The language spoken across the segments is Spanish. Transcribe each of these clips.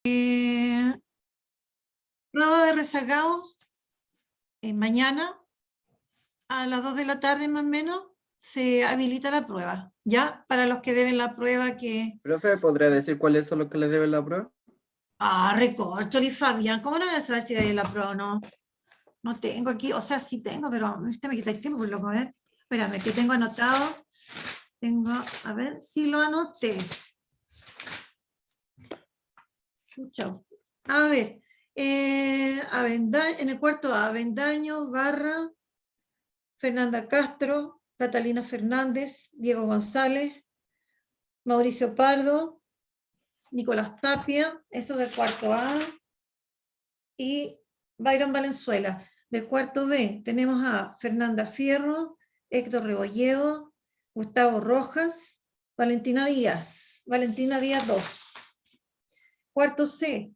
Prueba de rezagados, mañana a las 2 de la tarde más o menos se habilita la prueba, ¿ya? Para los que deben la prueba que... Profe, ¿podría decir cuáles son los que le deben la prueba? Recorcholi, Fabián, ¿cómo no voy a saber si hay la prueba o no? No tengo aquí, o sea, sí tengo, pero este me quita el tiempo, por loco, a ver. Espérame, que tengo anotado. Tengo, a ver, sí lo anoté. Chau. A ver, en el cuarto A, Avendaño, Barra, Fernanda Castro, Catalina Fernández, Diego González, Mauricio Pardo, Nicolás Tapia, eso del cuarto A, y Byron Valenzuela. Del cuarto B tenemos a Fernanda Fierro, Héctor Rebolledo, Gustavo Rojas, Valentina Díaz 2. Cuarto C,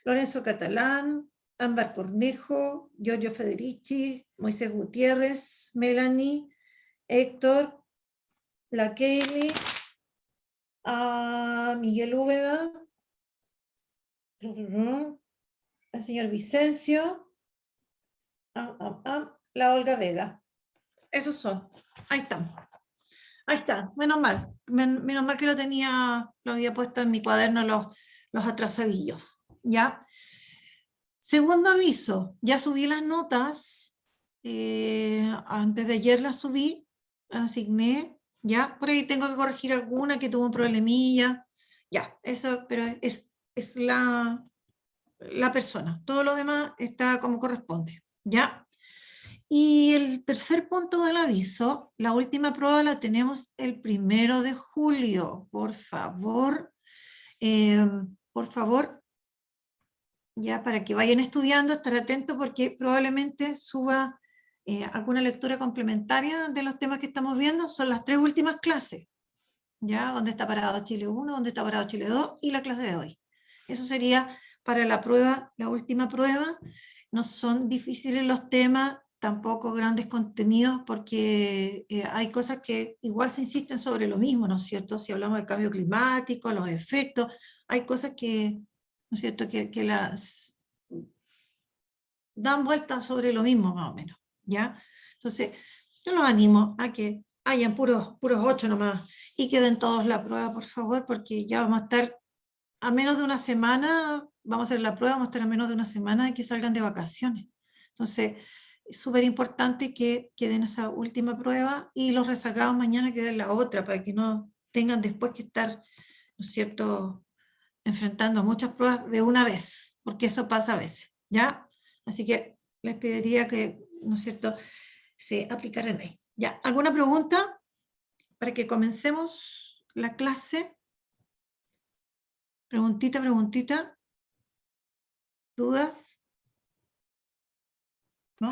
Lorenzo Catalán, Ámbar Cornejo, Giorgio Federici, Moisés Gutiérrez, Melanie, Héctor, la Kaylee, a Miguel Úbeda, el señor Vicencio, la Olga Vega. Esos son. Ahí están. Ahí está. Menos mal. Menos mal que lo había puesto en mi cuaderno los atrasadillos. ¿Ya? Segundo aviso. Ya subí las notas. Antes de ayer las subí. Asigné. ¿Ya? Por ahí tengo que corregir alguna que tuvo un problemilla. Ya. Eso, pero es la persona. Todo lo demás está como corresponde. ¿Ya? Y el tercer punto del aviso, la última prueba la tenemos el 1 de julio. Por favor, ya para que vayan estudiando, estar atentos porque probablemente suba alguna lectura complementaria de los temas que estamos viendo. Son las 3 últimas clases, ya, donde está parado Chile 1, donde está parado Chile 2 y la clase de hoy. Eso sería para la prueba, la última prueba. No son difíciles los temas, tampoco grandes contenidos, porque hay cosas que igual se insisten sobre lo mismo, ¿no es cierto? Si hablamos del cambio climático, los efectos, hay cosas que, ¿no es cierto?, que las dan vueltas sobre lo mismo más o menos, ¿ya? Entonces, yo los animo a que hayan puros 8 nomás y queden todos la prueba, por favor, porque ya vamos a estar a menos de una semana, vamos a hacer la prueba, vamos a estar a menos de una semana de que salgan de vacaciones. Entonces, es súper importante que den esa última prueba y los rezagados mañana que den la otra, para que no tengan después que estar, ¿no es cierto?, enfrentando muchas pruebas de una vez, porque eso pasa a veces, ¿ya? Así que les pediría que, ¿no es cierto?, se aplicaran ahí. ¿Ya? ¿Alguna pregunta para que comencemos la clase? Preguntita. ¿Dudas? ¿No?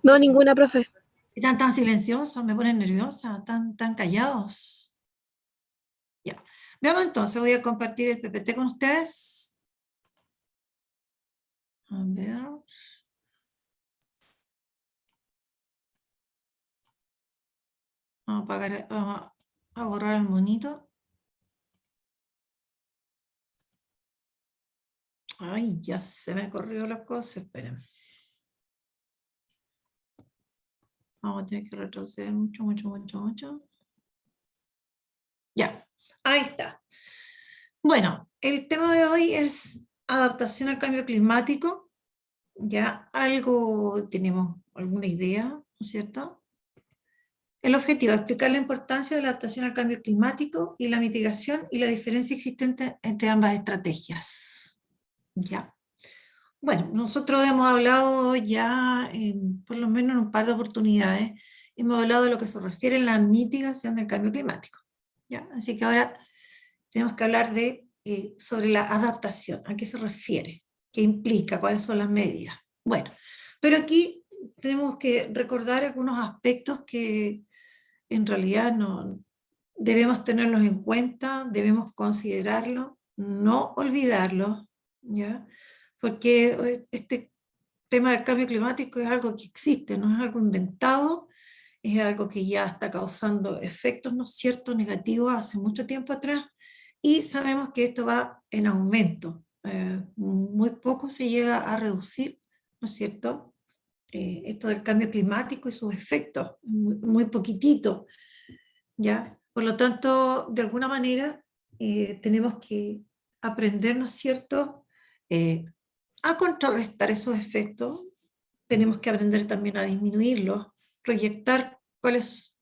No, ninguna, profe. Están tan silenciosos, me ponen nerviosa, tan callados. Ya. Veamos entonces, voy a compartir el PPT con ustedes. A ver. Vamos a apagar, vamos a borrar el monito. Ay, ya se me corrió la cosa, esperen. Vamos a tener que retroceder mucho. Ya, ahí está. Bueno, el tema de hoy es adaptación al cambio climático. Ya algo tenemos, alguna idea, ¿no es cierto? El objetivo es explicar la importancia de la adaptación al cambio climático y la mitigación y la diferencia existente entre ambas estrategias. Ya. Bueno, nosotros hemos hablado ya, por lo menos en un par de oportunidades, hemos hablado de lo que se refiere a la mitigación del cambio climático. ¿Ya? Así que ahora tenemos que hablar sobre la adaptación. ¿A qué se refiere? ¿Qué implica? ¿Cuáles son las medidas? Bueno, pero aquí tenemos que recordar algunos aspectos que en realidad no debemos tenerlos en cuenta, debemos considerarlos, no olvidarlos, ¿ya? Porque este tema del cambio climático es algo que existe, no es algo inventado, es algo que ya está causando efectos, ¿no es cierto?, negativos hace mucho tiempo atrás, y sabemos que esto va en aumento, muy poco se llega a reducir, ¿no es cierto?, esto del cambio climático y sus efectos, muy, muy poquitito, ¿ya? Por lo tanto, de alguna manera, tenemos que aprender, ¿no es cierto?, a contrarrestar esos efectos. Tenemos que aprender también a disminuirlos, proyectar qué es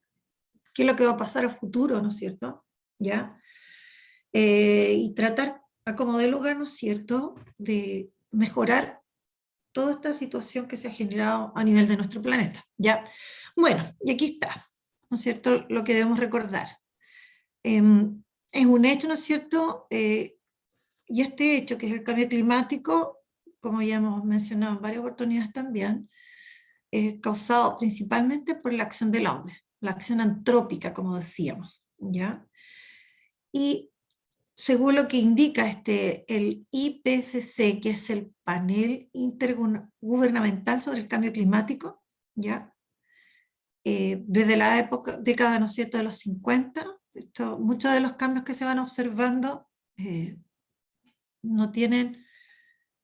lo que va a pasar a futuro, ¿no es cierto?, ¿ya? Y tratar, a como dé lugar, ¿no es cierto?, de mejorar toda esta situación que se ha generado a nivel de nuestro planeta, ¿ya? Bueno, y aquí está, ¿no es cierto?, lo que debemos recordar. Es un hecho, ¿no es cierto?, y este hecho, que es el cambio climático, como ya hemos mencionado en varias oportunidades también, es causado principalmente por la acción del hombre, la acción antrópica, como decíamos, ¿ya? Y según lo que indica el IPCC, que es el Panel Intergubernamental sobre el Cambio Climático, ¿ya? Desde la década, ¿no es cierto?, de los 50, muchos de los cambios que se van observando no tienen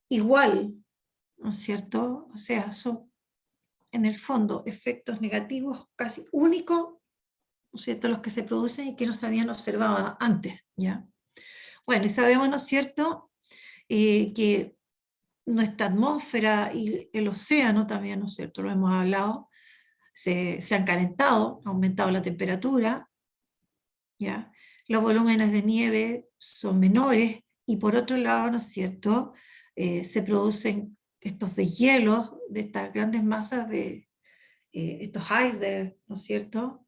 igual, ¿no es cierto? O sea, son en el fondo efectos negativos casi únicos, ¿no es cierto?, los que se producen y que no se habían observado antes, ¿ya? Bueno, y sabemos, ¿no es cierto?, que nuestra atmósfera y el océano también, ¿no es cierto?, lo hemos hablado, se han calentado, ha aumentado la temperatura, ¿ya? Los volúmenes de nieve son menores, y por otro lado, ¿no es cierto?, se producen estos deshielos de estas grandes masas de estos icebergs, ¿no es cierto?,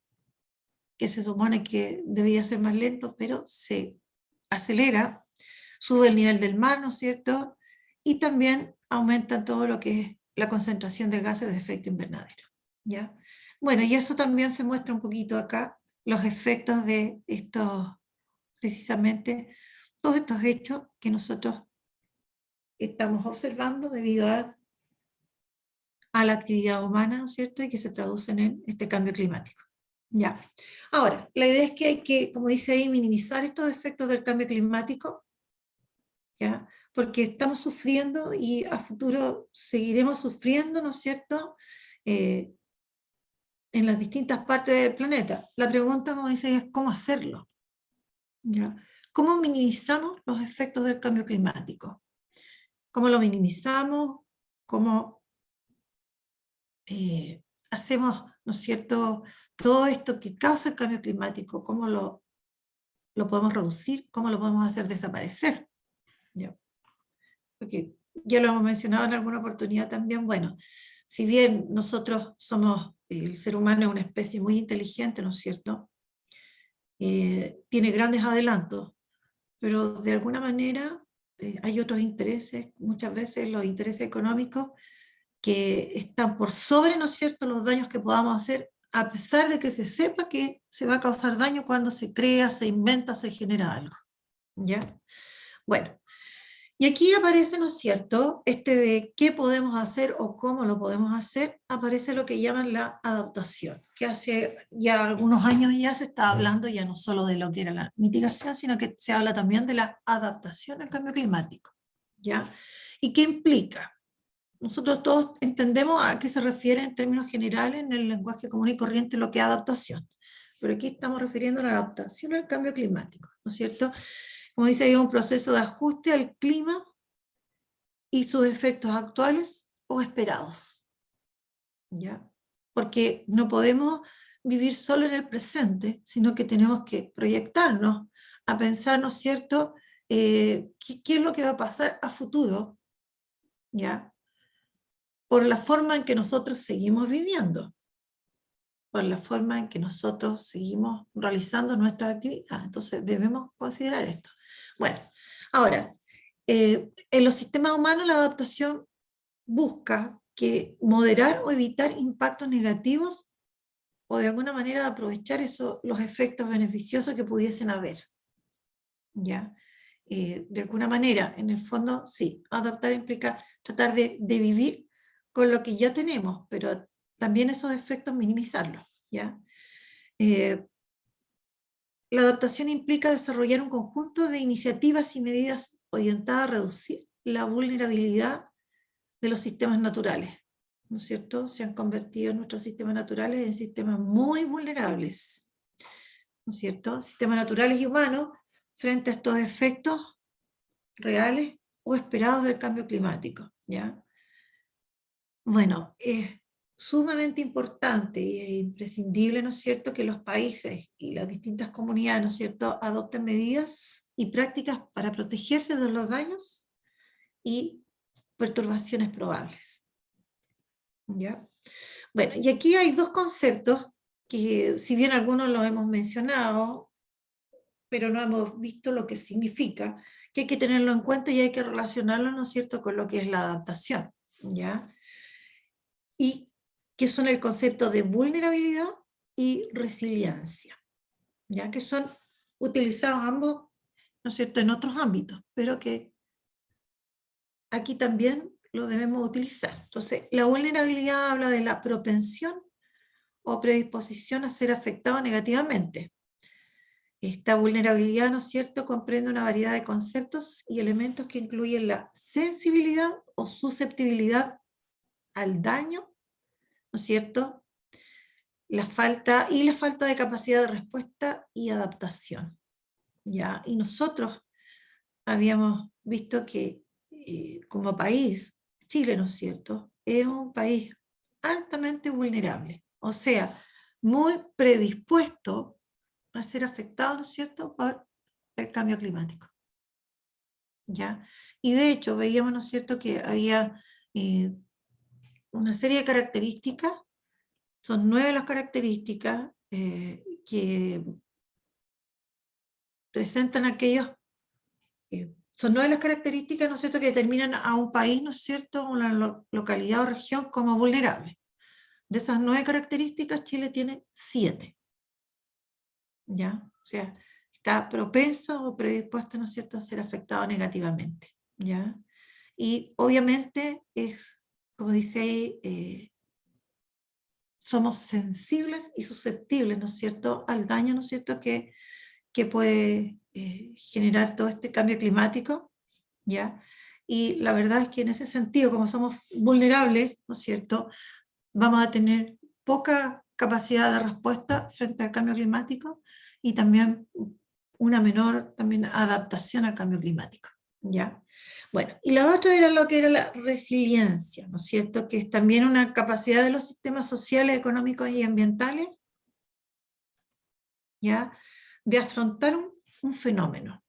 que se supone que debía ser más lento, pero se acelera, sube el nivel del mar, ¿no es cierto?, y también aumenta todo lo que es la concentración de gases de efecto invernadero, ¿ya? Bueno, y eso también se muestra un poquito acá, los efectos de estos, precisamente, todos estos hechos que nosotros estamos observando debido a la actividad humana, ¿no es cierto?, y que se traducen en este cambio climático. Ya. Ahora, la idea es que hay que, como dice ahí, minimizar estos efectos del cambio climático, ¿ya? Porque estamos sufriendo y a futuro seguiremos sufriendo, ¿no es cierto?, en las distintas partes del planeta. La pregunta, como dice, es cómo hacerlo, ¿ya? ¿Cómo minimizamos los efectos del cambio climático? ¿Cómo lo minimizamos? ¿Cómo hacemos, ¿no es cierto?, todo esto que causa el cambio climático, cómo lo podemos reducir, cómo lo podemos hacer desaparecer, ¿ya? Porque ya lo hemos mencionado en alguna oportunidad también, bueno, si bien nosotros somos, el ser humano es una especie muy inteligente, ¿no es cierto?, tiene grandes adelantos, pero de alguna manera hay otros intereses, muchas veces los intereses económicos, que están por sobre, ¿no es cierto?, los daños que podamos hacer, a pesar de que se sepa que se va a causar daño cuando se crea, se inventa, se genera algo, ¿ya? Bueno, y aquí aparece, ¿no es cierto?, de qué podemos hacer o cómo lo podemos hacer, aparece lo que llaman la adaptación, que hace ya algunos años ya se está hablando ya no solo de lo que era la mitigación, sino que se habla también de la adaptación al cambio climático, ¿ya? ¿Y qué implica? Nosotros todos entendemos a qué se refiere en términos generales en el lenguaje común y corriente lo que es adaptación, pero aquí estamos refiriendo a la adaptación al cambio climático, ¿no es cierto? Como dice, hay un proceso de ajuste al clima y sus efectos actuales o esperados, ¿ya? Porque no podemos vivir solo en el presente, sino que tenemos que proyectarnos a pensar, ¿no es cierto?, qué es lo que va a pasar a futuro, ¿ya?, por la forma en que nosotros seguimos viviendo, por la forma en que nosotros seguimos realizando nuestras actividades. Entonces debemos considerar esto. Bueno, ahora, en los sistemas humanos la adaptación busca moderar o evitar impactos negativos o de alguna manera aprovechar los efectos beneficiosos que pudiesen haber, ¿ya? De alguna manera, en el fondo, sí, adaptar implica tratar de vivir con lo que ya tenemos, pero también esos efectos minimizarlos, ¿ya? la adaptación implica desarrollar un conjunto de iniciativas y medidas orientadas a reducir la vulnerabilidad de los sistemas naturales, ¿no es cierto? Se han convertido nuestros sistemas naturales en sistemas muy vulnerables, ¿no es cierto? Sistemas naturales y humanos frente a estos efectos reales o esperados del cambio climático, ¿ya? Bueno, es sumamente importante y es imprescindible, ¿no es cierto?, que los países y las distintas comunidades, ¿no es cierto?, adopten medidas y prácticas para protegerse de los daños y perturbaciones probables, ¿ya? Bueno, y aquí hay dos conceptos que, si bien algunos los hemos mencionado, pero no hemos visto lo que significa, que hay que tenerlo en cuenta y hay que relacionarlo, ¿no es cierto?, con lo que es la adaptación, ¿ya? Y que son el concepto de vulnerabilidad y resiliencia, ya que son utilizados ambos, ¿no es cierto?, en otros ámbitos, pero que aquí también lo debemos utilizar. Entonces, la vulnerabilidad habla de la propensión o predisposición a ser afectado negativamente. Esta vulnerabilidad, ¿no es cierto?, comprende una variedad de conceptos y elementos que incluyen la sensibilidad o susceptibilidad al daño, ¿no es cierto?, la falta de capacidad de respuesta y adaptación, ¿ya? Y nosotros habíamos visto que como país, Chile, ¿no es cierto?, es un país altamente vulnerable, o sea, muy predispuesto a ser afectado, ¿no es cierto?, por el cambio climático, ¿ya? Y de hecho veíamos, ¿no es cierto?, que había una serie de características. Son 9 las características que presentan aquellos, son 9 las características, ¿no es cierto?, que determinan a un país, ¿no es cierto?, una localidad o región como vulnerable. De esas 9 características, Chile tiene 7, ¿ya? O sea, está propenso o predispuesto, ¿no es cierto?, a ser afectado negativamente, ¿ya? Y obviamente es, como dice ahí, somos sensibles y susceptibles, ¿no es cierto?, al daño, ¿no es cierto?, que puede generar todo este cambio climático, ¿ya? Y la verdad es que en ese sentido, como somos vulnerables, ¿no es cierto?, vamos a tener poca capacidad de respuesta frente al cambio climático y también una menor también adaptación al cambio climático, ¿ya? Bueno, y la otra era lo que era la resiliencia, ¿no es cierto?, que es también una capacidad de los sistemas sociales, económicos y ambientales, ¿ya?, de afrontar un fenómeno.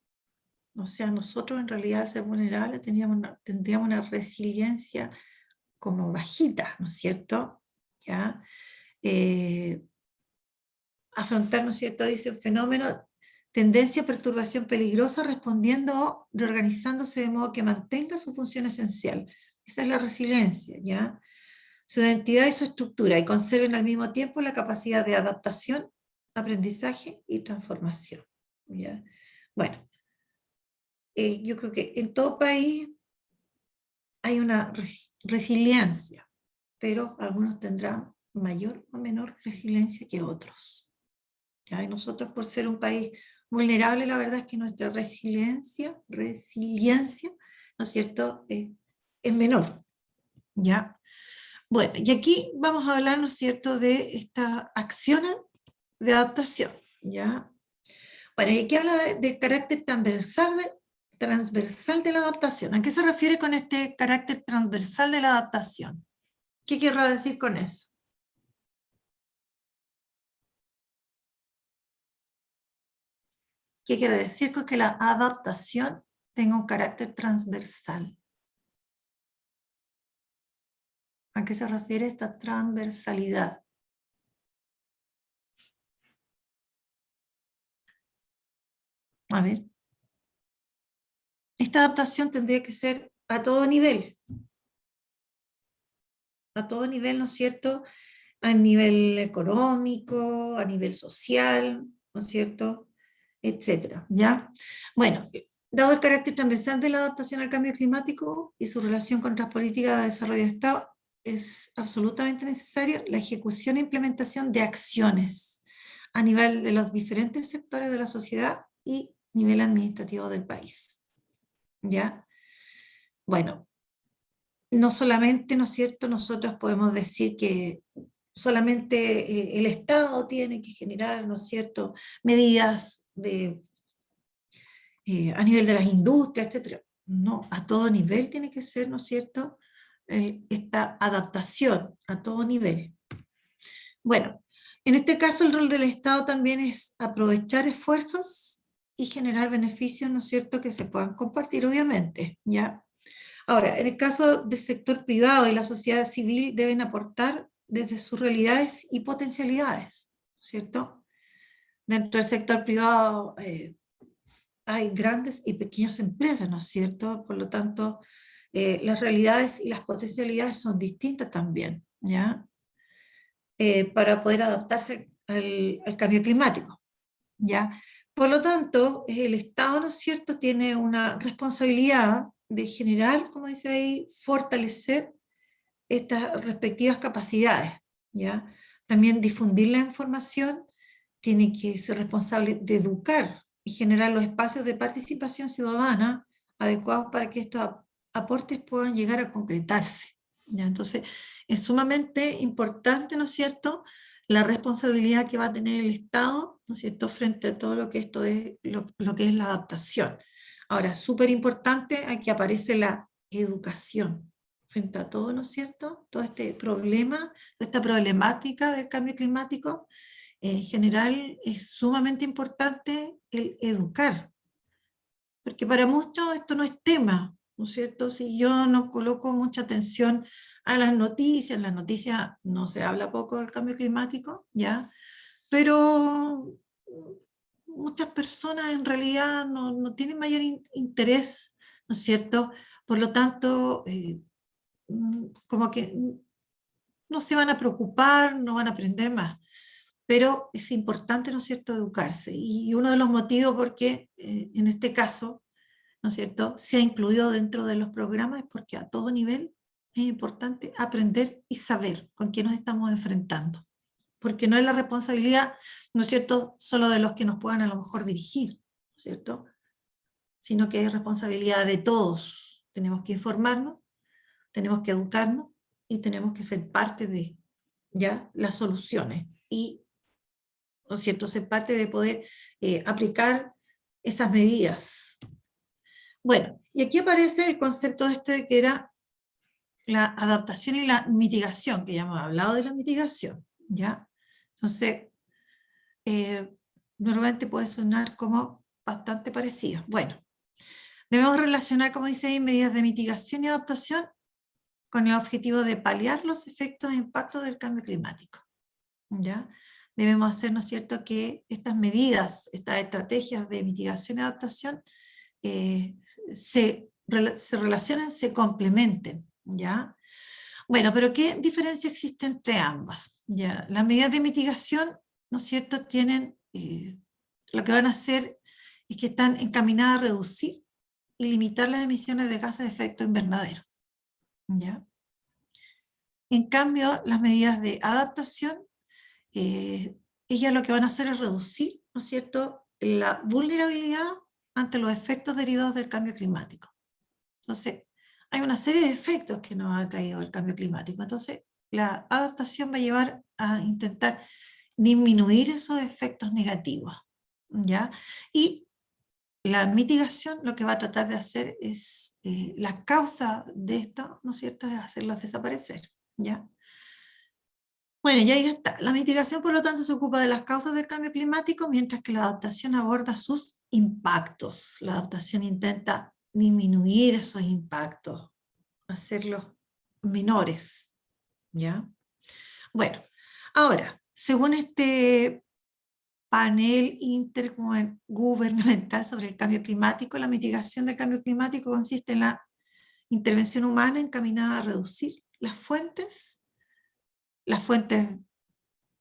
O sea, nosotros en realidad, al ser vulnerables, tendríamos una resiliencia como bajita, ¿no es cierto? ¿Ya? Afrontar, ¿no es cierto?, dice un fenómeno, tendencia a perturbación peligrosa, respondiendo o reorganizándose de modo que mantenga su función esencial. Esa es la resiliencia, ¿ya? Su identidad y su estructura, y conserven al mismo tiempo la capacidad de adaptación, aprendizaje y transformación, ¿ya? Bueno, yo creo que en todo país hay una resiliencia, pero algunos tendrán mayor o menor resiliencia que otros, ¿ya? Y nosotros, por ser un país vulnerable, la verdad es que nuestra resiliencia, ¿no es cierto?, es menor, ¿ya? Bueno, y aquí vamos a hablar, ¿no es cierto?, de estas acciones de adaptación, ¿ya? Bueno, y aquí habla del carácter transversal de la adaptación. ¿A qué se refiere con este carácter transversal de la adaptación? ¿Qué querrá decir con eso? ¿Qué quiere decir con que la adaptación tenga un carácter transversal? ¿A qué se refiere esta transversalidad? A ver, esta adaptación tendría que ser a todo nivel, ¿no es cierto?, a nivel económico, a nivel social, ¿no es cierto?, etcétera, ¿ya? Bueno, dado el carácter transversal de la adaptación al cambio climático y su relación con otras políticas de desarrollo de Estado, es absolutamente necesaria la ejecución e implementación de acciones a nivel de los diferentes sectores de la sociedad y nivel administrativo del país. ¿Ya? Bueno, no solamente, ¿no es cierto?, nosotros podemos decir que solamente el Estado tiene que generar, ¿no es cierto?, medidas a nivel de las industrias, etc. No, a todo nivel tiene que ser, ¿no es cierto?, esta adaptación a todo nivel. Bueno, en este caso el rol del Estado también es aprovechar esfuerzos y generar beneficios, ¿no es cierto?, que se puedan compartir, obviamente, ¿ya? Ahora, en el caso del sector privado y la sociedad civil deben aportar desde sus realidades y potencialidades, ¿cierto? Dentro del sector privado hay grandes y pequeñas empresas, ¿no es cierto? Por lo tanto, las realidades y las potencialidades son distintas también, ¿ya? Para poder adaptarse al cambio climático, ¿ya? Por lo tanto, el Estado, ¿no es cierto?, tiene una responsabilidad de generar, como dice ahí, fortalecer estas respectivas capacidades, ¿ya? También difundir la información, tiene que ser responsable de educar y generar los espacios de participación ciudadana adecuados para que estos aportes puedan llegar a concretarse, ¿ya? Entonces, es sumamente importante, ¿no es cierto?, la responsabilidad que va a tener el Estado, ¿no es cierto?, frente a todo lo que esto es, lo que es la adaptación. Ahora, súper importante, aquí aparece la educación, frente a todo, ¿no es cierto?, todo este problema, toda esta problemática del cambio climático. En general es sumamente importante el educar, porque para muchos esto no es tema, ¿no es cierto? Si yo no coloco mucha atención a las noticias, en las noticias no se habla poco del cambio climático, ¿ya? Pero muchas personas en realidad no tienen mayor interés, ¿no es cierto? Por lo tanto, como que no se van a preocupar, no van a aprender más. Pero es importante, ¿no es cierto?, educarse. Y uno de los motivos por qué, en este caso, ¿no es cierto?, se ha incluido dentro de los programas es porque a todo nivel es importante aprender y saber con qué nos estamos enfrentando. Porque no es la responsabilidad, ¿no es cierto?, solo de los que nos puedan a lo mejor dirigir, ¿no es cierto?, sino que es responsabilidad de todos. Tenemos que informarnos, tenemos que educarnos y tenemos que ser parte de ya las soluciones y, ¿no es cierto?, ser parte de poder aplicar esas medidas. Bueno, y aquí aparece el concepto este que era la adaptación y la mitigación, que ya hemos hablado de la mitigación, ¿ya? Entonces, normalmente puede sonar como bastante parecido. Bueno, debemos relacionar, como dice ahí, medidas de mitigación y adaptación con el objetivo de paliar los efectos e impactos del cambio climático, ¿ya? Debemos hacer, ¿no es cierto?, que estas medidas, estas estrategias de mitigación y adaptación se relacionen, se complementen, ¿ya? Bueno, pero ¿qué diferencia existe entre ambas? ¿Ya? Las medidas de mitigación, ¿no es cierto?, tienen, lo que van a hacer es que están encaminadas a reducir y limitar las emisiones de gases de efecto invernadero, ¿ya? En cambio, las medidas de adaptación, ellas lo que van a hacer es reducir, ¿no es cierto?, la vulnerabilidad ante los efectos derivados del cambio climático. Entonces, hay una serie de efectos que nos ha traído el cambio climático. Entonces, la adaptación va a llevar a intentar disminuir esos efectos negativos, ¿ya? Y la mitigación lo que va a tratar de hacer es, la causa de esto, ¿no es cierto?, es hacerlas desaparecer, ¿ya? Bueno, y ahí está. La mitigación, por lo tanto, se ocupa de las causas del cambio climático, mientras que la adaptación aborda sus impactos. La adaptación intenta disminuir esos impactos, hacerlos menores, ¿ya? Bueno, ahora, según este panel intergubernamental sobre el cambio climático, la mitigación del cambio climático consiste en la intervención humana encaminada a reducir las fuentes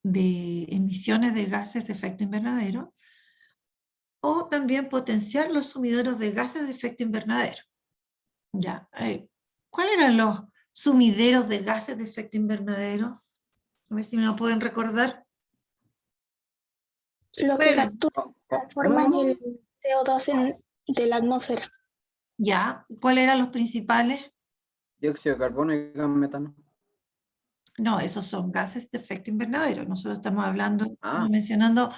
de emisiones de gases de efecto invernadero, o también potenciar los sumideros de gases de efecto invernadero. ¿Ya? ¿Cuáles eran los sumideros de gases de efecto invernadero? A ver si me lo pueden recordar. Lo que Bueno, captura transforma el CO2 de la atmósfera. ya, ¿cuáles eran los principales? Dióxido de carbono y gas metano. No, esos son gases de efecto invernadero. Nosotros estamos hablando, estamos Ah, mencionando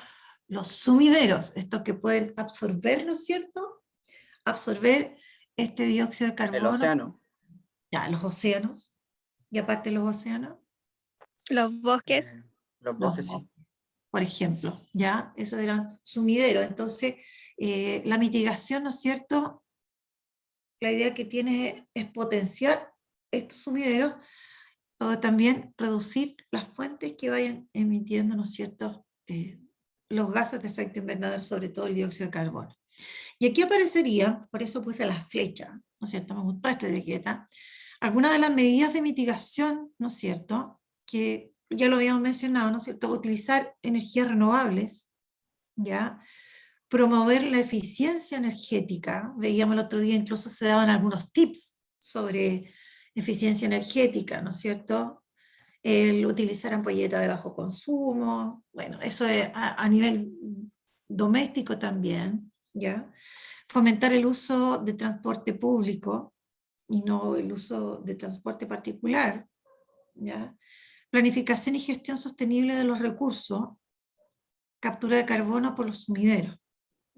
los sumideros, estos que pueden absorber, ¿no es cierto? Absorber este dióxido de el carbono, océano. ya, los océanos, y aparte de los océanos, Los bosques. Los los bosques, sí. bosques, por ejemplo, ya, eso eran sumideros. Entonces, la mitigación, ¿no es cierto? La idea que tiene es potenciar estos sumideros o también reducir las fuentes que vayan emitiendo, ¿no es cierto?, los gases de efecto invernadero, sobre todo el dióxido de carbono. Y aquí aparecería, por eso puse la flecha, ¿no es cierto?, me gustó esta etiqueta, algunas de las medidas de mitigación, ¿no es cierto?, que ya lo habíamos mencionado, ¿no es cierto?, utilizar energías renovables, ¿ya?, promover la eficiencia energética. Veíamos el otro día, incluso se daban algunos tips sobre eficiencia energética, ¿no es cierto? El utilizar ampolletas de bajo consumo, bueno, eso es a nivel doméstico también, ¿ya? Fomentar el uso de transporte público y no el uso de transporte particular, ¿ya? Planificación y gestión sostenible de los recursos, captura de carbono por los sumideros.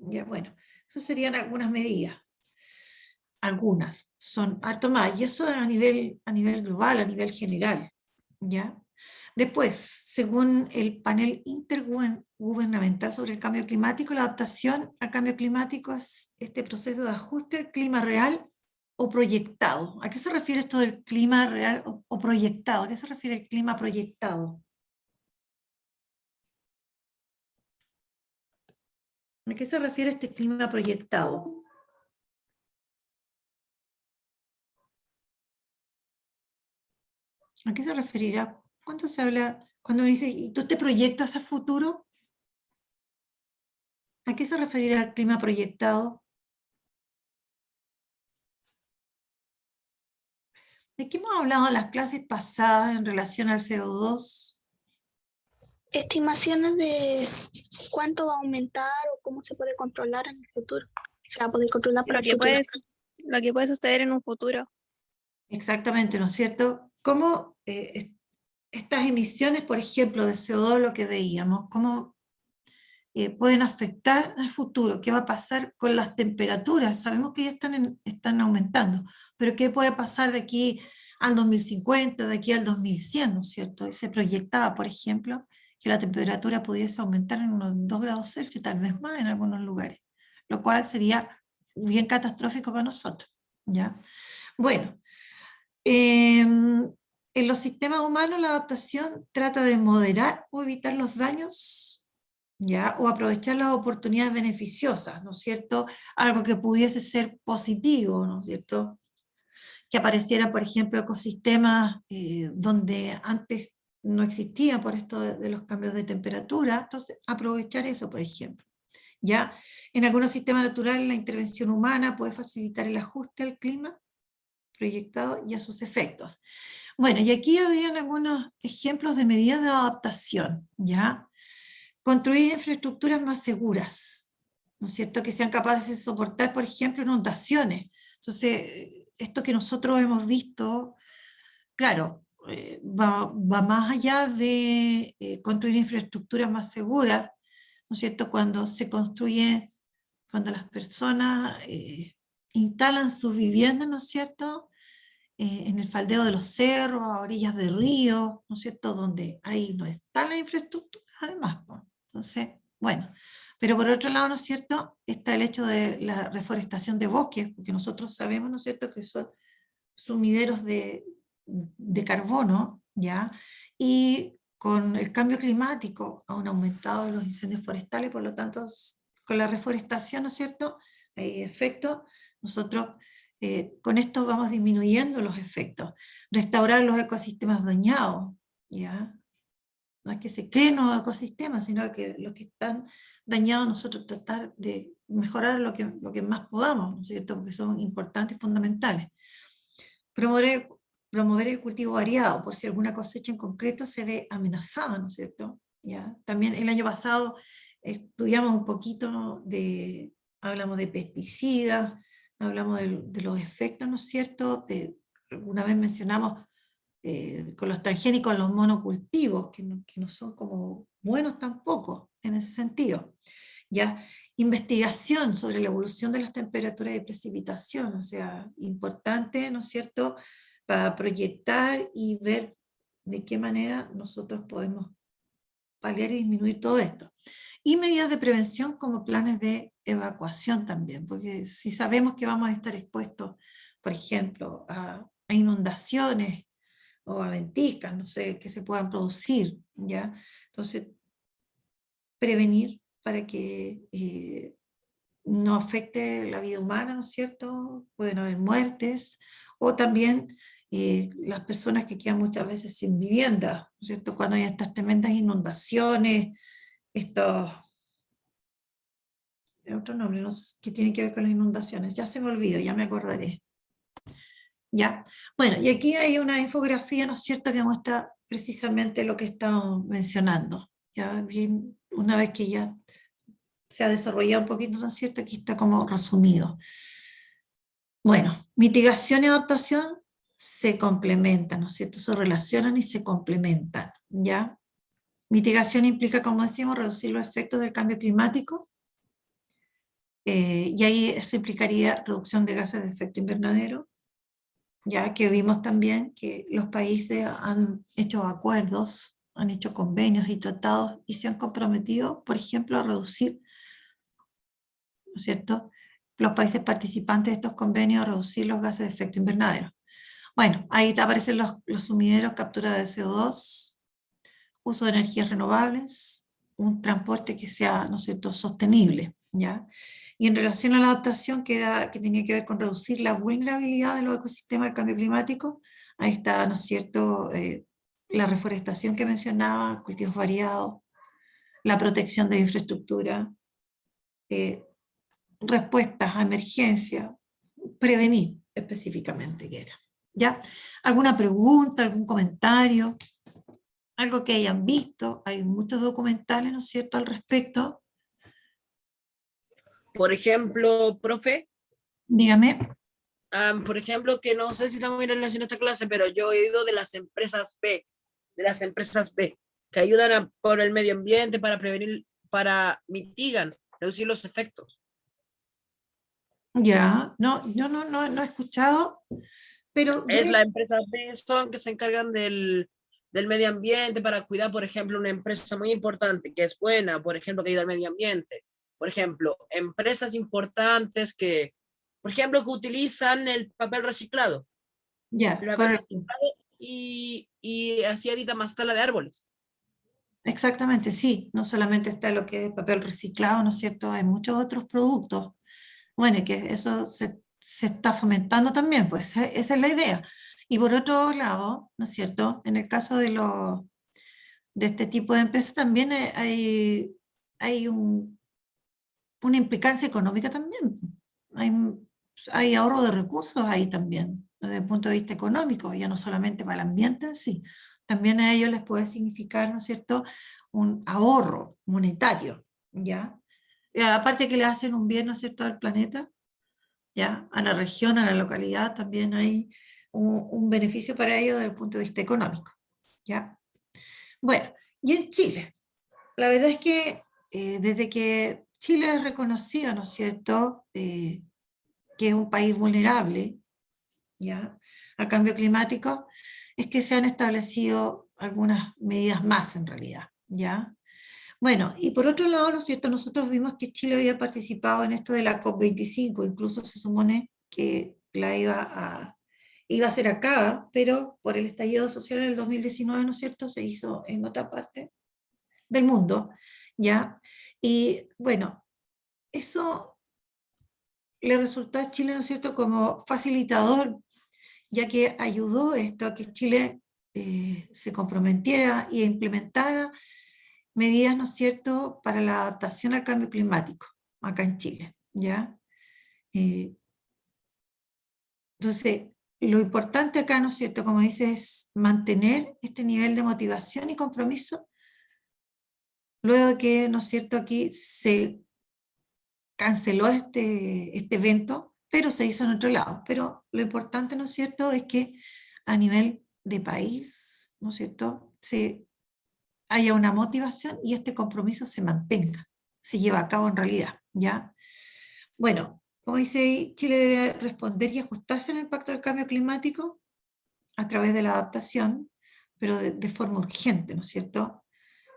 Ya, bueno, eso serían algunas medidas. Algunas, son harto más, y eso a nivel global, a nivel general. ¿Ya? Después, según el panel intergubernamental sobre el cambio climático, la adaptación al cambio climático es este proceso de ajuste al clima real o proyectado. ¿A qué se refiere esto del clima real o proyectado? ¿A qué se refiere el clima proyectado? ¿A qué se refiere este clima proyectado? ¿A qué se referirá? ¿Cuánto se habla cuando dice, ¿y tú te proyectas a futuro? ¿A qué se referirá el clima proyectado? ¿De qué hemos hablado en las clases pasadas en relación al CO2? Estimaciones de cuánto va a aumentar o cómo se puede controlar en el futuro. Se va a poder controlar para Lo el que futuro. lo que puede suceder en un futuro. Exactamente, ¿no es cierto? ¿Cómo estas emisiones, por ejemplo, de CO2, lo que veíamos, cómo pueden afectar al futuro? ¿Qué va a pasar con las temperaturas? Sabemos que ya están aumentando, pero ¿qué puede pasar de aquí al 2050, de aquí al 2100, ¿no es cierto? Y se proyectaba, por ejemplo, que la temperatura pudiese aumentar en unos 2 grados Celsius, tal vez más en algunos lugares, lo cual sería bien catastrófico para nosotros, ¿ya? Bueno, en los sistemas humanos la adaptación trata de moderar o evitar los daños, ¿ya? O aprovechar las oportunidades beneficiosas, ¿no es cierto? Algo que pudiese ser positivo, ¿no es cierto? Que apareciera, por ejemplo, ecosistemas donde antes no existían por esto de los cambios de temperatura, entonces aprovechar eso, por ejemplo. ¿Ya? En algunos sistemas naturales la intervención humana puede facilitar el ajuste al clima proyectado y a sus efectos. Bueno, y aquí habían algunos ejemplos de medidas de adaptación, ¿ya? Construir infraestructuras más seguras, ¿no es cierto? Que sean capaces de soportar, por ejemplo, inundaciones. Entonces, esto que nosotros hemos visto, claro, va más allá de construir infraestructuras más seguras, ¿no es cierto? Cuando se construye, cuando las personas instalan sus viviendas, ¿no es cierto? En el faldeo de los cerros, a orillas de ríos, ¿no es cierto?, donde ahí no está la infraestructura, además. ¿No? Entonces, bueno, pero por otro lado, ¿no es cierto?, está el hecho de la reforestación de bosques, porque nosotros sabemos, ¿no es cierto?, que son sumideros de carbono, ¿ya? Y con el cambio climático han aumentado los incendios forestales, por lo tanto, con la reforestación, ¿no es cierto?, hay efectos, nosotros con esto vamos disminuyendo los efectos. Restaurar los ecosistemas dañados, ¿ya? No es que se creen nuevos ecosistemas, sino que los que están dañados nosotros tratar de mejorar lo que más podamos, ¿no es cierto?, porque son importantes y fundamentales. Promover el cultivo variado, por si alguna cosecha en concreto se ve amenazada, ¿no es cierto? ¿Ya? También el año pasado estudiamos un poquito hablamos de pesticidas, hablamos de los efectos, ¿no es cierto? Alguna vez mencionamos con los transgénicos los monocultivos, que no son como buenos tampoco en ese sentido. ¿Ya? Investigación sobre la evolución de las temperaturas y precipitación, o sea, importante, ¿no es cierto?, para proyectar y ver de qué manera nosotros podemos paliar y disminuir todo esto. Y medidas de prevención como planes de evacuación también, porque si sabemos que vamos a estar expuestos, por ejemplo, a inundaciones o a ventiscas, no sé, que se puedan producir, ¿ya? Entonces, prevenir para que no afecte la vida humana, ¿no es cierto? Pueden haber muertes, o también las personas que quedan muchas veces sin vivienda, ¿no es cierto? Cuando hay estas tremendas inundaciones, estos, otro nombre, no sé, que tiene que ver con las inundaciones, ya se me olvidó, ya me acordaré. ¿Ya? Bueno, y aquí hay una infografía, ¿no es cierto?, que muestra precisamente lo que estamos mencionando. ¿Ya? Bien, una vez que ya se ha desarrollado un poquito, ¿no es cierto?, aquí está como resumido. Bueno, mitigación y adaptación se complementan, ¿no es cierto?, se relacionan y se complementan, ¿ya? Mitigación implica, como decimos, reducir los efectos del cambio climático, y ahí eso implicaría reducción de gases de efecto invernadero, ya que vimos también que los países han hecho acuerdos, han hecho convenios y tratados y se han comprometido, por ejemplo, a reducir, ¿no es cierto?, los países participantes de estos convenios a reducir los gases de efecto invernadero. Bueno, ahí aparecen los sumideros, captura de CO2, uso de energías renovables, un transporte que sea, ¿no es cierto?, sostenible, ¿ya? Y en relación a la adaptación, que tenía que ver con reducir la vulnerabilidad de los ecosistemas al cambio climático, ahí está, ¿no es cierto?, la reforestación que mencionaba, cultivos variados, la protección de infraestructura, respuestas a emergencias, prevenir específicamente, que era. ¿Ya? ¿Alguna pregunta, algún comentario? Algo que hayan visto, hay muchos documentales, ¿no es cierto?, al respecto. Por ejemplo, profe, Dígame. por ejemplo, que no sé si estamos en relación a esta clase, pero yo he oído de las empresas B, que ayudan por el medio ambiente, para prevenir, para mitigan, reducir los efectos. Ya, no, yo no he escuchado, pero Es la empresa B, son que se encargan del medio ambiente para cuidar, por ejemplo, una empresa muy importante, que es buena, por ejemplo, que ayuda al medio ambiente. Por ejemplo, empresas importantes que, por ejemplo, que utilizan el papel reciclado. ya, correcto. Y así evita más tala de árboles. Exactamente, sí, no solamente está lo que es papel reciclado, ¿no es cierto? Hay muchos otros productos. Bueno, y que eso se está fomentando también, pues esa es la idea. Y por otro lado, ¿no es cierto?, en el caso de este tipo de empresas también hay una implicancia económica también. Hay ahorro de recursos ahí también, desde el punto de vista económico, ya no solamente para el ambiente en sí, también a ellos les puede significar, ¿no es cierto?, un ahorro monetario, ¿ya? Aparte que le hacen un bien, ¿no es cierto?, al planeta, ¿ya? A la región, a la localidad, también hay un beneficio para ellos desde el punto de vista económico, ¿ya? Bueno, y en Chile, la verdad es que desde que Chile es reconocido, ¿no es cierto?, que es un país vulnerable, ¿ya?, al cambio climático, es que se han establecido algunas medidas más en realidad, ¿ya? Bueno, y por otro lado, ¿no es cierto?, nosotros vimos que Chile había participado en esto de la COP25, incluso se supone que iba a ser acá, pero por el estallido social en el 2019, ¿no es cierto?, se hizo en otra parte del mundo, ¿ya? Y bueno, eso le resultó a Chile, ¿no es cierto?, como facilitador, ya que ayudó esto a que Chile se comprometiera y implementara medidas, ¿no es cierto?, para la adaptación al cambio climático, acá en Chile, ¿ya? Entonces, lo importante acá, ¿no es cierto?, como dice, es mantener este nivel de motivación y compromiso luego de que, ¿no es cierto?, aquí se canceló este evento, pero se hizo en otro lado. Pero lo importante, ¿no es cierto?, es que a nivel de país, ¿no es cierto?, haya una motivación y este compromiso se mantenga, se lleva a cabo en realidad, ¿ya? Bueno, como dice ahí, Chile debe responder y ajustarse al impacto del cambio climático a través de la adaptación, pero de forma urgente, ¿no es cierto?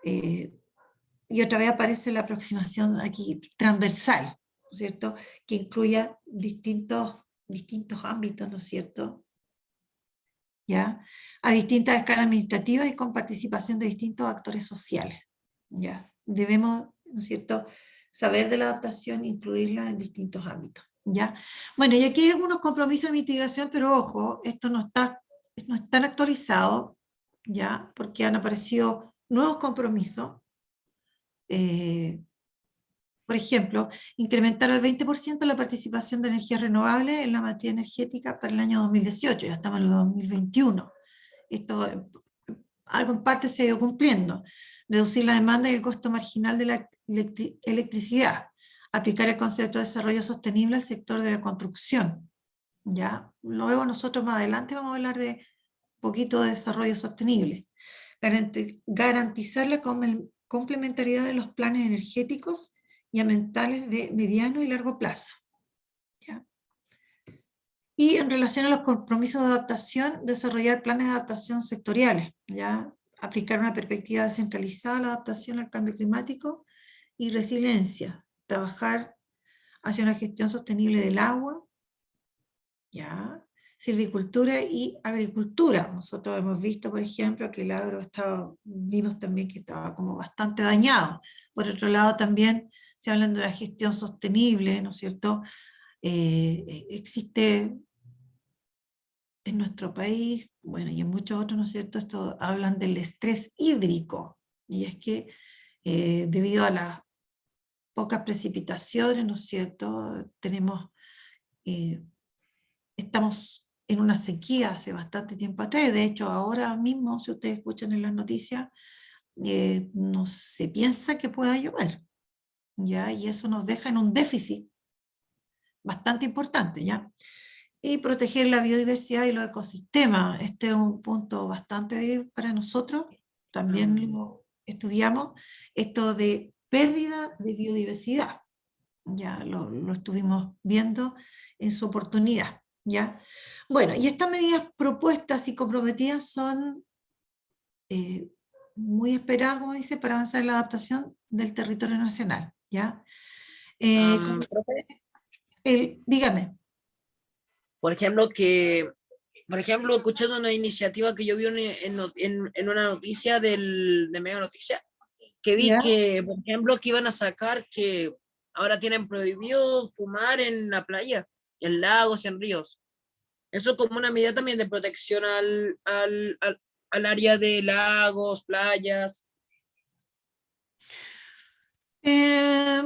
Y otra vez aparece la aproximación aquí transversal, ¿no es cierto?, que incluya distintos ámbitos, ¿no es cierto?, ¿ya?, a distintas escalas administrativas y con participación de distintos actores sociales, ¿ya? Debemos, ¿no es cierto?, saber de la adaptación e incluirla en distintos ámbitos, ¿ya? Bueno, y aquí hay algunos compromisos de mitigación, pero ojo, esto no están actualizados, ¿ya?, porque han aparecido nuevos compromisos. Por ejemplo, incrementar al 20% la participación de energías renovables en la materia energética para el año 2018, ya estamos en el 2021. Esto algo en parte se ha ido cumpliendo. Reducir la demanda y el costo marginal de la electricidad. Aplicar el concepto de desarrollo sostenible al sector de la construcción. ¿Ya? Luego nosotros más adelante vamos a hablar de un poquito de desarrollo sostenible. Garantizar la complementariedad de los planes energéticos y ambientales de mediano y largo plazo. ¿Ya? Y en relación a los compromisos de adaptación, desarrollar planes de adaptación sectoriales, ¿ya? Aplicar una perspectiva descentralizada a la adaptación al cambio climático y resiliencia, trabajar hacia una gestión sostenible del agua, ¿ya? Silvicultura y agricultura. Nosotros hemos visto, por ejemplo, que el agro vimos también que estaba como bastante dañado. Por otro lado, también se hablan de la gestión sostenible, ¿no es cierto? Existe en nuestro país, bueno, y en muchos otros, ¿no es cierto?, esto hablan del estrés hídrico, y es que debido a las pocas precipitaciones, ¿no es cierto?, estamos en una sequía hace bastante tiempo atrás. De hecho, ahora mismo, si ustedes escuchan en las noticias, no se piensa que pueda llover, ¿ya? Y eso nos deja en un déficit bastante importante, ¿ya? Y proteger la biodiversidad y los ecosistemas. Este es un punto bastante débil para nosotros. También lo estudiamos, esto de pérdida de biodiversidad. Ya lo estuvimos viendo en su oportunidad, ¿ya? Bueno, y estas medidas propuestas y comprometidas son muy esperadas, como dice, para avanzar en la adaptación del territorio nacional, ¿ya? Profe, Dígame. por ejemplo, escuchando una iniciativa que yo vi en una noticia de Mega Noticia, que vi ¿Ya? que, por ejemplo, que iban a sacar que ahora tienen prohibido fumar en la playa, en lagos y en ríos. Eso como una medida también de protección al área de lagos, playas. Eh,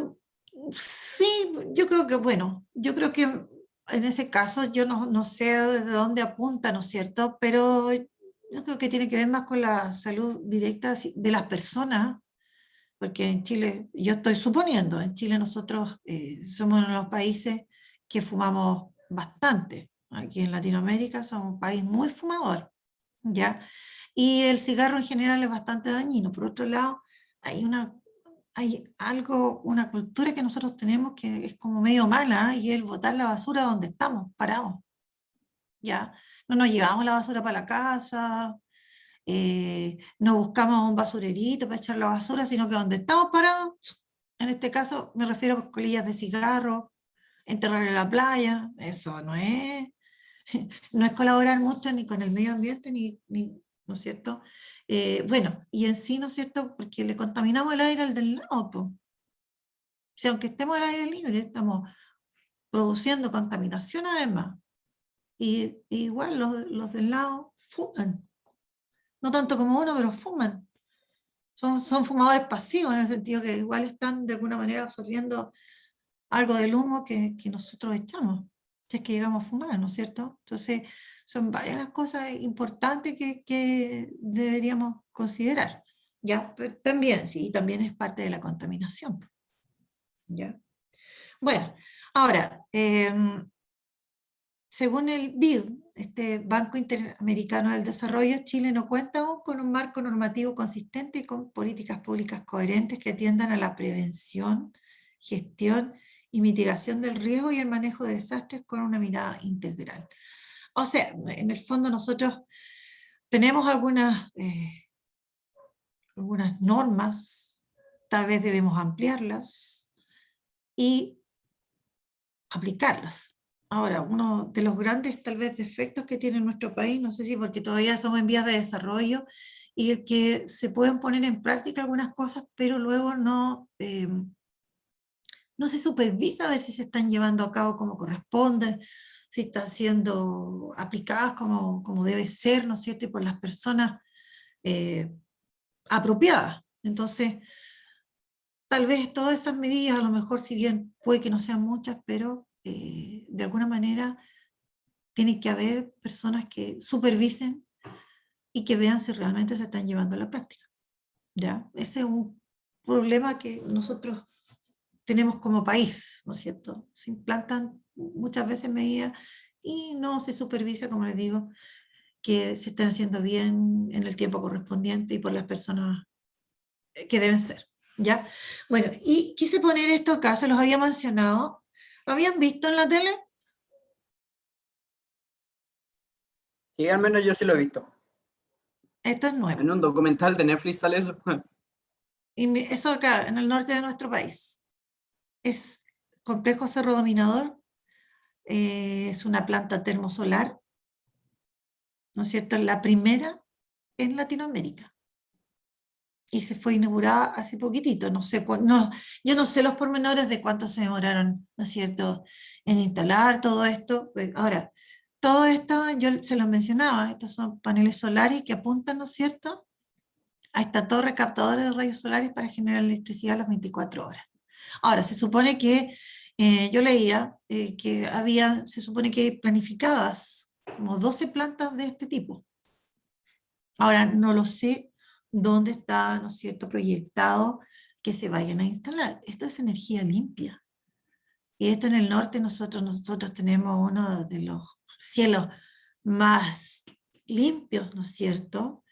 sí, yo creo que en ese caso yo no sé de dónde apunta, ¿no es cierto? Pero yo creo que tiene que ver más con la salud directa de las personas, porque en Chile, yo estoy suponiendo, en Chile nosotros somos uno de los países que fumamos bastante. Aquí en Latinoamérica somos un país muy fumador, ¿ya? Y el cigarro en general es bastante dañino. Por otro lado, hay algo, una cultura que nosotros tenemos que es como medio mala, y es el botar la basura donde estamos parados, ¿ya? No nos llevamos la basura para la casa, no buscamos un basurerito para echar la basura, sino que donde estamos parados, en este caso me refiero a colillas de cigarro, enterrar en la playa, eso no es colaborar mucho ni con el medio ambiente, ¿no es cierto? Bueno, y en sí, ¿no es cierto?, porque le contaminamos el aire al del lado, pues. O sea, aunque estemos al aire libre, estamos produciendo contaminación además. Y igual los del lado fuman. No tanto como uno, pero fuman. Son fumadores pasivos, en el sentido que igual están de alguna manera absorbiendo algo del humo que nosotros echamos, si es que llegamos a fumar, ¿no es cierto? Entonces, son varias las cosas importantes que deberíamos considerar. ¿ya? Pero también, sí, también es parte de la contaminación, ¿ya? Bueno, ahora, según el BID, este Banco Interamericano del Desarrollo, Chile no cuenta aún con un marco normativo consistente y con políticas públicas coherentes que atiendan a la prevención, gestión y mitigación del riesgo y el manejo de desastres con una mirada integral. O sea, en el fondo nosotros tenemos algunas normas, tal vez debemos ampliarlas y aplicarlas. Ahora, uno de los grandes tal vez defectos que tiene nuestro país, no sé si porque todavía somos en vías de desarrollo, y el que se pueden poner en práctica algunas cosas, pero luego no se supervisa a ver si se están llevando a cabo como corresponde, si están siendo aplicadas como debe ser, ¿no es cierto? Y por las personas apropiadas. Entonces, tal vez todas esas medidas, a lo mejor si bien puede que no sean muchas, pero de alguna manera tiene que haber personas que supervisen y que vean si realmente se están llevando a la práctica. ¿Ya? Ese es un problema que nosotros tenemos como país, ¿no es cierto? Se implantan muchas veces medidas y no se supervisa, como les digo, que se estén haciendo bien en el tiempo correspondiente y por las personas que deben ser. ¿Ya? Bueno, y quise poner esto acá, se los había mencionado. ¿Lo habían visto en la tele? Sí, al menos yo sí lo he visto. Esto es nuevo. En un documental de Netflix sale eso. Y eso acá, en el norte de nuestro país. Es complejo Cerro Dominador, es una planta termosolar, ¿no es cierto? La primera en Latinoamérica. Y se fue inaugurada hace poquitito, no sé, yo no sé los pormenores de cuánto se demoraron, ¿no es cierto?, en instalar todo esto. Ahora, todo esto, yo se los mencionaba, estos son paneles solares que apuntan, ¿no es cierto?, a esta torre captadora de rayos solares para generar electricidad a las 24 horas. Ahora, se supone que, yo leía que se supone que hay planificadas como 12 plantas de este tipo. Ahora, no lo sé dónde está, ¿no es cierto?, proyectado que se vayan a instalar. Esto es energía limpia. Y esto en el norte nosotros tenemos uno de los cielos más limpios, ¿no es cierto?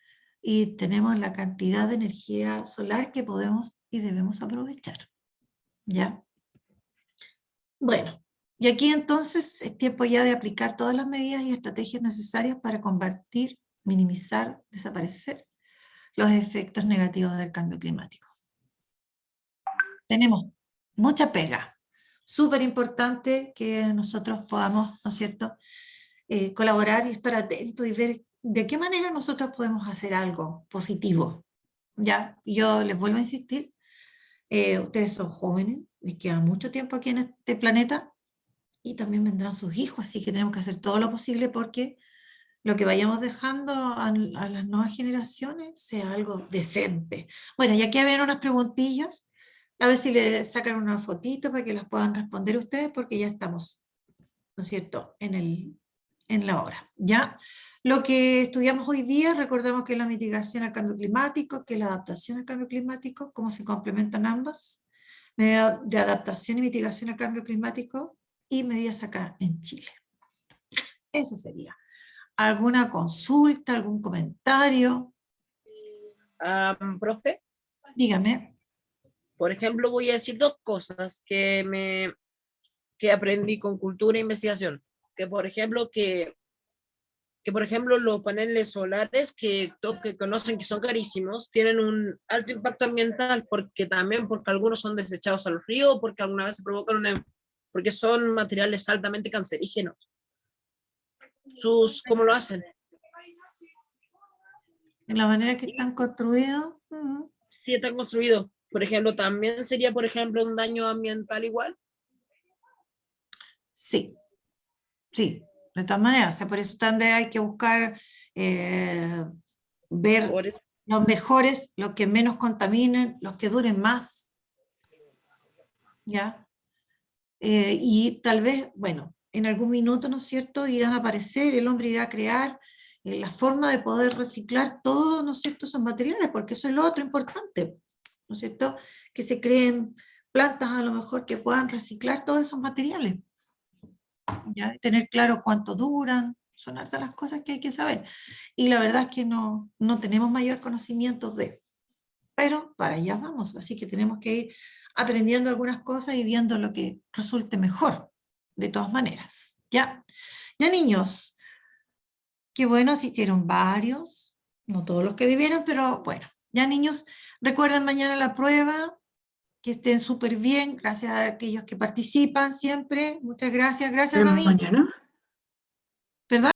Y tenemos la cantidad de energía solar que podemos y debemos aprovechar. ¿Ya? Bueno, y aquí entonces es tiempo ya de aplicar todas las medidas y estrategias necesarias para combatir, minimizar, desaparecer los efectos negativos del cambio climático. Tenemos mucha pega. Súper importante que nosotros podamos, ¿no es cierto?, colaborar y estar atentos y ver de qué manera nosotros podemos hacer algo positivo. ¿Ya? Yo les vuelvo a insistir, ustedes son jóvenes, les queda mucho tiempo aquí en este planeta y también vendrán sus hijos, así que tenemos que hacer todo lo posible porque lo que vayamos dejando a las nuevas generaciones sea algo decente. Bueno, y aquí habían unas preguntillas, a ver si le sacan una fotito para que las puedan responder ustedes, porque ya estamos, ¿no es cierto?, en la hora. ¿Ya? Lo que estudiamos hoy día, recordamos que es la mitigación al cambio climático, que es la adaptación al cambio climático, cómo se complementan ambas, medidas de adaptación y mitigación al cambio climático y medidas acá en Chile. Eso sería. ¿Alguna consulta, algún comentario? Profe, Dígame. por ejemplo, voy a decir dos cosas que aprendí con cultura e investigación. Que por ejemplo, por ejemplo los paneles solares que conocen que son carísimos tienen un alto impacto ambiental porque algunos son desechados al río, porque alguna vez se provocan porque son materiales altamente cancerígenos. ¿Cómo lo hacen? En la manera que están construidos. Si están construidos, por ejemplo, también sería, por ejemplo, un daño ambiental igual. Sí, sí, de todas maneras, o sea, por eso también hay que buscar ver Por eso, los mejores, los que menos contaminen, los que duren más, ¿ya? Y tal vez, bueno, en algún minuto, ¿no es cierto?, irán a aparecer, el hombre irá a crear la forma de poder reciclar todos, ¿no es cierto?, esos materiales, porque eso es lo otro importante, ¿no es cierto?, que se creen plantas a lo mejor que puedan reciclar todos esos materiales. ¿Ya? Tener claro cuánto duran, son hartas las cosas que hay que saber. Y la verdad es que no tenemos mayor conocimiento de, pero para allá vamos, así que tenemos que ir aprendiendo algunas cosas y viendo lo que resulte mejor, de todas maneras. ¿Ya? Ya, niños, qué bueno, asistieron varios, no todos los que debieron, pero bueno, ya, niños, recuerden mañana la prueba, que estén súper bien, gracias a aquellos que participan siempre, muchas gracias, gracias, David. ¿Mañana? ¿Perdón?